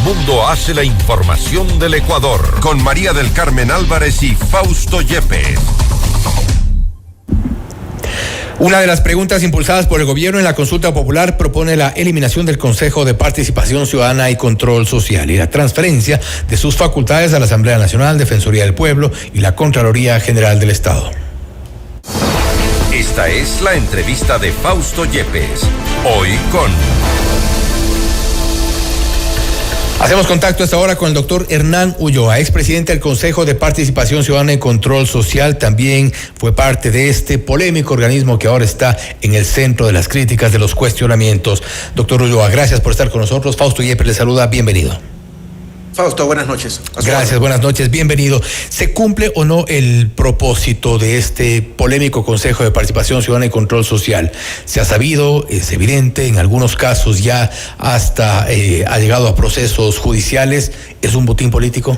Mundo hace la información del Ecuador con María del Carmen Álvarez y Fausto Yepes. Una de las preguntas impulsadas por el gobierno en la consulta popular propone la eliminación del Consejo de Participación Ciudadana y Control Social y la transferencia de sus facultades a la Asamblea Nacional, Defensoría del Pueblo y la Contraloría General del Estado. Esta es la entrevista de Fausto Yepes, hoy con... Hacemos contacto a esta hora con el doctor Hernán Ulloa, expresidente del Consejo de Participación Ciudadana y Control Social. También fue parte de este polémico organismo que ahora está en el centro de las críticas, de los cuestionamientos. Doctor Ulloa, gracias por estar con nosotros. Fausto Yepes le saluda, bienvenido. Fausto, buenas noches. Gracias, buenas noches, bienvenido. ¿Se cumple o no el propósito de este polémico Consejo de Participación Ciudadana y Control Social? Se ha sabido, es evidente, en algunos casos ya hasta ha llegado a procesos judiciales. ¿Es un botín político?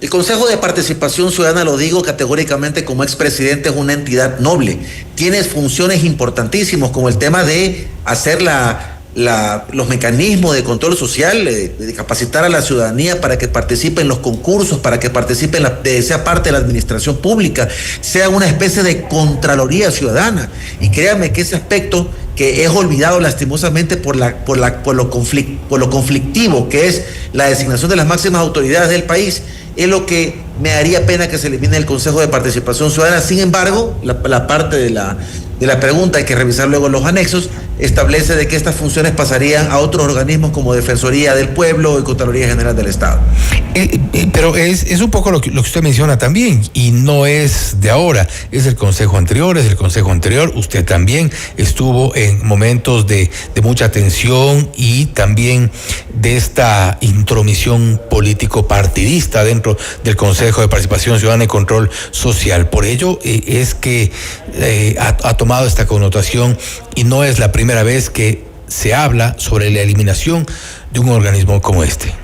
El Consejo de Participación Ciudadana, lo digo categóricamente como expresidente, es una entidad noble. Tiene funciones importantísimas como el tema de hacer los mecanismos de control social, de capacitar a la ciudadanía para que participe en los concursos, para que participe sea parte de la administración pública, sea una especie de contraloría ciudadana. Y créanme que ese aspecto que es olvidado lastimosamente por lo conflictivo que es la designación de las máximas autoridades del país, es lo que me haría pena que se elimine el Consejo de Participación Ciudadana. Sin embargo, la parte de la pregunta, hay que revisar luego los anexos, establece de que estas funciones pasarían a otros organismos como Defensoría del Pueblo y Contraloría General del Estado. Pero es un poco lo que usted menciona también, y no es de ahora, es el Consejo anterior, usted también estuvo en momentos de mucha tensión y también de esta intromisión político-partidista dentro del Consejo de Participación Ciudadana y Control Social. Por ello es que ha tomado esta connotación y no es la primera vez que se habla sobre la eliminación de un organismo como este.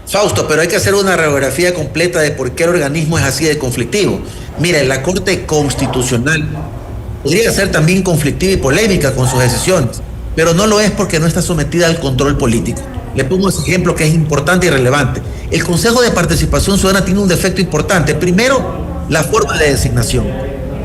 Fausto, pero hay que hacer una radiografía completa de por qué el organismo es así de conflictivo. Mire, la Corte Constitucional podría ser también conflictiva y polémica con sus decisiones, pero no lo es porque no está sometida al control político. Le pongo ese ejemplo que es importante y relevante. El Consejo de Participación Ciudadana tiene un defecto importante. Primero, la forma de designación.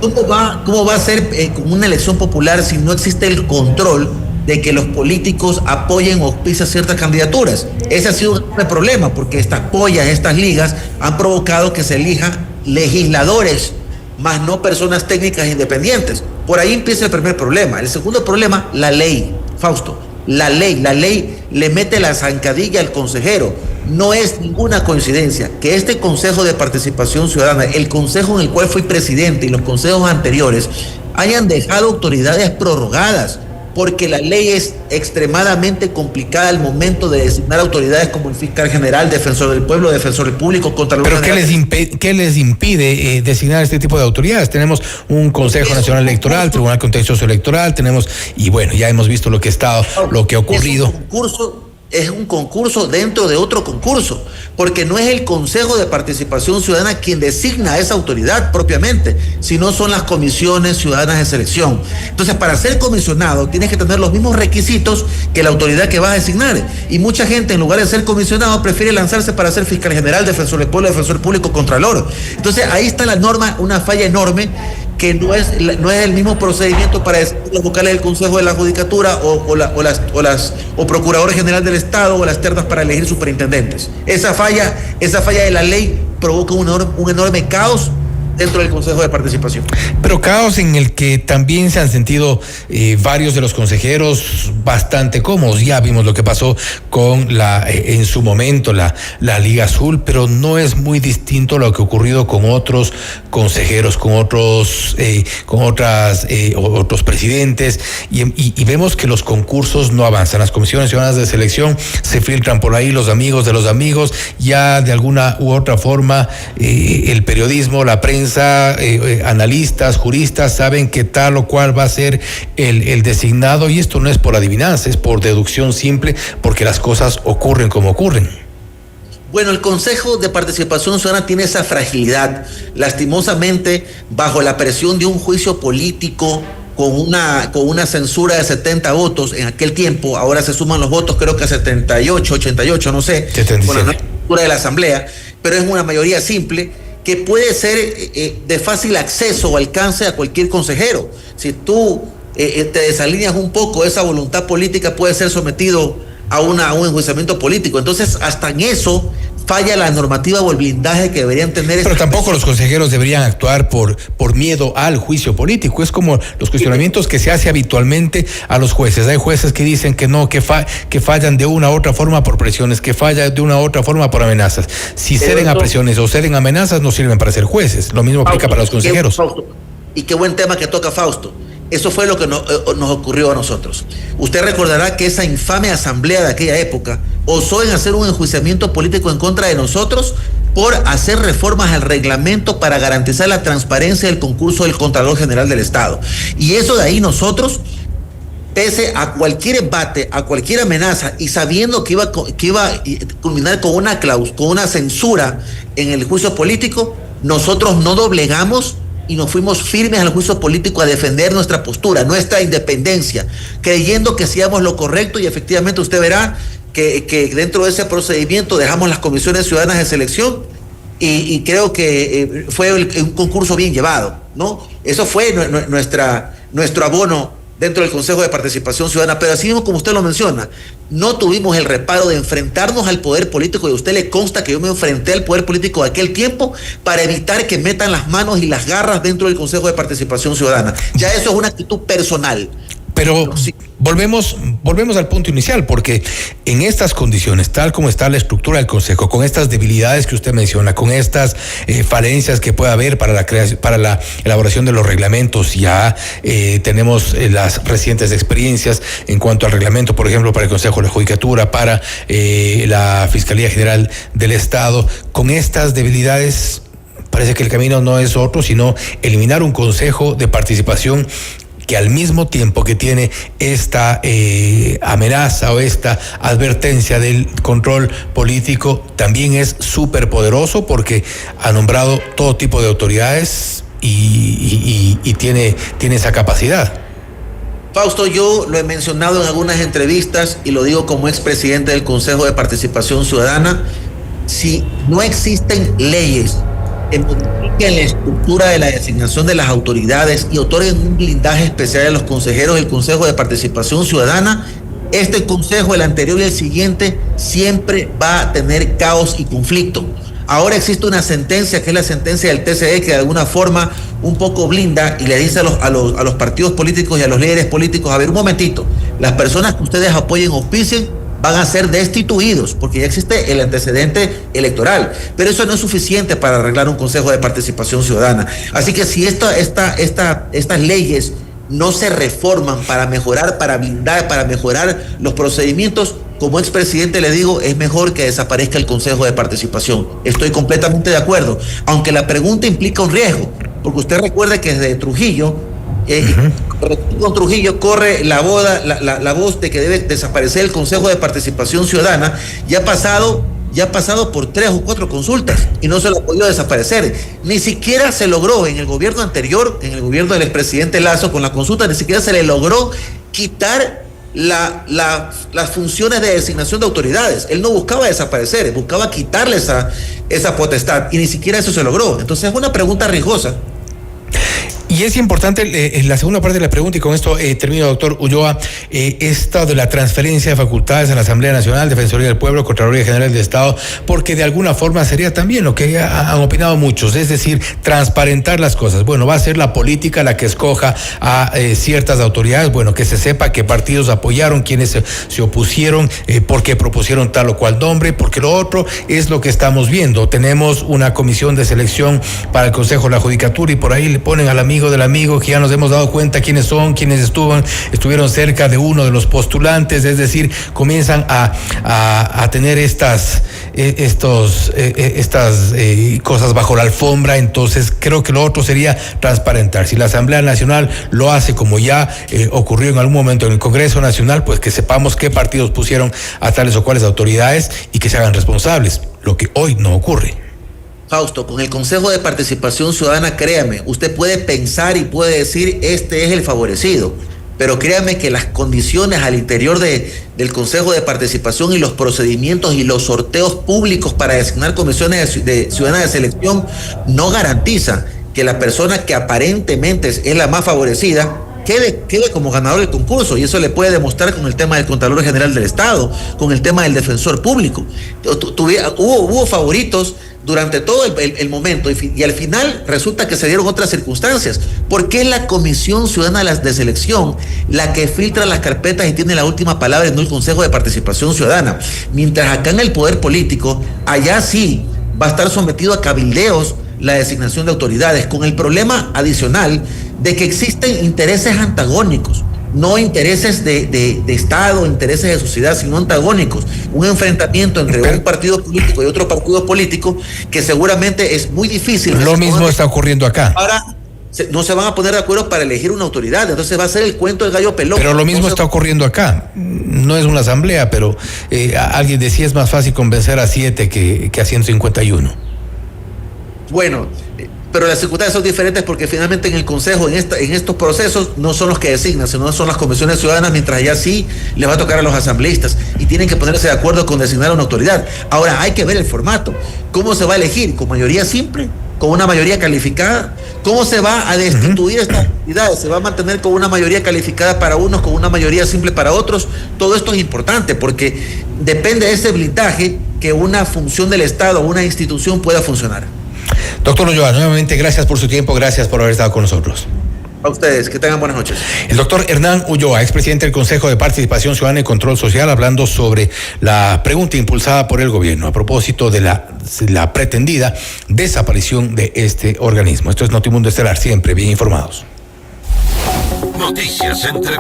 ¿Cómo va a ser como una elección popular si no existe el control de que los políticos apoyen o auspicien ciertas candidaturas? Ese ha sido un gran problema, porque estas pollas, estas ligas, han provocado que se elijan legisladores, más no personas técnicas independientes. Por ahí empieza el primer problema. El segundo problema, la ley, Fausto. La ley le mete la zancadilla al consejero. No es ninguna coincidencia que este Consejo de Participación Ciudadana, el consejo en el cual fui presidente y los consejos anteriores, hayan dejado autoridades prorrogadas, porque la ley es extremadamente complicada al momento de designar autoridades como el fiscal general, defensor del pueblo, defensor del público, contralor general. ¿Pero qué les impide designar este tipo de autoridades? Tenemos un Consejo Nacional Electoral, Tribunal Contencioso Electoral, y bueno, ya hemos visto lo que ha ocurrido. Es un concurso dentro de otro concurso, porque no es el Consejo de Participación Ciudadana quien designa a esa autoridad propiamente, sino son las comisiones ciudadanas de selección. Entonces, para ser comisionado tienes que tener los mismos requisitos que la autoridad que vas a designar, y mucha gente, en lugar de ser comisionado, prefiere lanzarse para ser fiscal general, defensor del pueblo, defensor público, contralor. Entonces, ahí está la norma, una falla enorme, que no es el mismo procedimiento para los vocales del Consejo de la Judicatura o Procurador General del Estado o las ternas para elegir superintendentes. Esa falla de la ley provoca un enorme caos dentro del Consejo de Participación. Pero caos en el que también se han sentido varios de los consejeros bastante cómodos. Ya vimos lo que pasó con en su momento la Liga Azul, pero no es muy distinto a lo que ha ocurrido con otros consejeros, con otros presidentes, y vemos que los concursos no avanzan. Las comisiones ciudadanas de selección se filtran por ahí, los amigos de los amigos, ya de alguna u otra forma el periodismo, la prensa, analistas, juristas saben que tal o cual va a ser el designado, y esto no es por adivinanza, es por deducción simple, porque las cosas ocurren como ocurren. Bueno, el Consejo de Participación Ciudadana tiene esa fragilidad, lastimosamente, bajo la presión de un juicio político con una censura de 70 votos en aquel tiempo. Ahora se suman los votos, creo que a 78, 88, no sé, 77. Con la censura de la Asamblea, pero es una mayoría simple que puede ser de fácil acceso o alcance a cualquier consejero. Si tú te desalineas un poco, esa voluntad política puede ser sometido a un enjuiciamiento político. Entonces, hasta en eso falla la normativa o el blindaje que deberían tener. Pero tampoco los consejeros deberían actuar por miedo al juicio político. Es como los cuestionamientos que se hace habitualmente a los jueces. Hay jueces que dicen que no, que fallan de una u otra forma por presiones, que fallan de una u otra forma por amenazas. Si ceden a presiones o ceden a amenazas, no sirven para ser jueces. Lo mismo aplica para los consejeros. Y qué buen tema que toca Fausto. Eso fue lo que nos ocurrió a nosotros. Usted recordará que esa infame asamblea de aquella época osó en hacer un enjuiciamiento político en contra de nosotros por hacer reformas al reglamento para garantizar la transparencia del concurso del Contralor General del Estado. Y eso de ahí nosotros, pese a cualquier embate, a cualquier amenaza, y sabiendo que iba a culminar con una censura en el juicio político, nosotros no doblegamos y nos fuimos firmes al juicio político a defender nuestra postura, nuestra independencia, creyendo que hacíamos lo correcto, y efectivamente usted verá que dentro de ese procedimiento dejamos las comisiones ciudadanas de selección y creo que fue un concurso bien llevado, ¿no? Eso fue nuestro abono dentro del Consejo de Participación Ciudadana, pero así mismo como usted lo menciona, no tuvimos el reparo de enfrentarnos al poder político, y a usted le consta que yo me enfrenté al poder político de aquel tiempo para evitar que metan las manos y las garras dentro del Consejo de Participación Ciudadana. Ya eso es una actitud personal. Pero sí, volvemos al punto inicial, porque en estas condiciones, tal como está la estructura del Consejo, con estas debilidades que usted menciona, con estas falencias que puede haber para la elaboración de los reglamentos, ya tenemos las recientes experiencias en cuanto al reglamento, por ejemplo, para el Consejo de la Judicatura, para la Fiscalía General del Estado. Con estas debilidades, parece que el camino no es otro, sino eliminar un Consejo de Participación que al mismo tiempo que tiene esta amenaza o esta advertencia del control político, también es súper poderoso porque ha nombrado todo tipo de autoridades y tiene esa capacidad. Fausto, yo lo he mencionado en algunas entrevistas y lo digo como expresidente del Consejo de Participación Ciudadana: si no existen leyes que modifiquen la estructura de la designación de las autoridades y otorguen un blindaje especial a los consejeros del Consejo de Participación Ciudadana, este consejo, el anterior y el siguiente, siempre va a tener caos y conflicto. Ahora existe una sentencia, que es la sentencia del TCE, que de alguna forma un poco blinda y le dice a los partidos políticos y a los líderes políticos: a ver, un momentito, las personas que ustedes apoyen o auspicien van a ser destituidos, porque ya existe el antecedente electoral. Pero eso no es suficiente para arreglar un Consejo de Participación Ciudadana. Así que si estas leyes no se reforman para mejorar, para blindar, para mejorar los procedimientos, como expresidente le digo, es mejor que desaparezca el Consejo de Participación. Estoy completamente de acuerdo, aunque la pregunta implica un riesgo, porque usted recuerde que desde Trujillo, con Trujillo corre la voz de que debe desaparecer el Consejo de Participación Ciudadana. Ya ha pasado por 3 o 4 consultas y no se lo ha podido desaparecer. Ni siquiera se logró en el gobierno anterior, en el gobierno del expresidente Lasso, con la consulta, ni siquiera se le logró quitar las funciones de designación de autoridades. Él no buscaba desaparecer, buscaba quitarle esa potestad, y ni siquiera eso se logró. Entonces es una pregunta riesgosa. Y es importante la segunda parte de la pregunta, y con esto termino, doctor Ulloa, esta de la transferencia de facultades a la Asamblea Nacional, Defensoría del Pueblo, Contraloría General del Estado, porque de alguna forma sería también lo que han opinado muchos, es decir, transparentar las cosas. Bueno, va a ser la política la que escoja a ciertas autoridades, bueno, que se sepa qué partidos apoyaron, quiénes se opusieron, por qué propusieron tal o cual nombre, porque lo otro es lo que estamos viendo. Tenemos una comisión de selección para el Consejo de la Judicatura y por ahí le ponen al amigo del amigo, que ya nos hemos dado cuenta quiénes son, quienes estuvieron cerca de uno de los postulantes, es decir, comienzan a tener estas cosas bajo la alfombra. Entonces creo que lo otro sería transparentar. Si la Asamblea Nacional lo hace, como ya ocurrió en algún momento en el Congreso Nacional, pues que sepamos qué partidos pusieron a tales o cuales autoridades y que se hagan responsables, lo que hoy no ocurre. Fausto, con el Consejo de Participación Ciudadana, créame, usted puede pensar y puede decir, este es el favorecido, pero créame que las condiciones al interior del Consejo de Participación y los procedimientos y los sorteos públicos para designar comisiones de ciudadanas de selección no garantizan que la persona que aparentemente es la más favorecida quede como ganador del concurso, y eso le puede demostrar con el tema del Contralor General del Estado, con el tema del Defensor Público. Hubo favoritos durante todo el momento y al final resulta que se dieron otras circunstancias. ¿Por qué la Comisión Ciudadana de Selección la que filtra las carpetas y tiene la última palabra y no el Consejo de Participación Ciudadana? Mientras acá en el poder político, allá sí va a estar sometido a cabildeos la designación de autoridades, con el problema adicional de que existen intereses antagónicos, no intereses de Estado, intereses de sociedad, sino antagónicos. Un enfrentamiento entre un partido político y otro partido político que seguramente es muy difícil. Lo mismo está ocurriendo acá. No se van a poner de acuerdo para elegir una autoridad, entonces va a ser el cuento del gallo pelón. Pero lo mismo está ocurriendo acá. No es una asamblea, pero alguien decía es más fácil convencer a 7 que a 151. Bueno, pero las circunstancias son diferentes porque finalmente en el Consejo, en estos procesos, no son los que designan, sino son las comisiones ciudadanas, mientras allá sí les va a tocar a los asambleístas y tienen que ponerse de acuerdo con designar a una autoridad. Ahora, hay que ver el formato. ¿Cómo se va a elegir? ¿Con mayoría simple? ¿Con una mayoría calificada? ¿Cómo se va a destituir estas autoridades? ¿Se va a mantener con una mayoría calificada para unos, con una mayoría simple para otros? Todo esto es importante porque depende de ese blindaje que una función del Estado o una institución pueda funcionar. Doctor Ulloa, nuevamente gracias por su tiempo, gracias por haber estado con nosotros. A ustedes, que tengan buenas noches. El doctor Hernán Ulloa, expresidente del Consejo de Participación Ciudadana y Control Social, hablando sobre la pregunta impulsada por el gobierno a propósito de la pretendida desaparición de este organismo. Esto es Notimundo Estelar, siempre bien informados. Noticias entre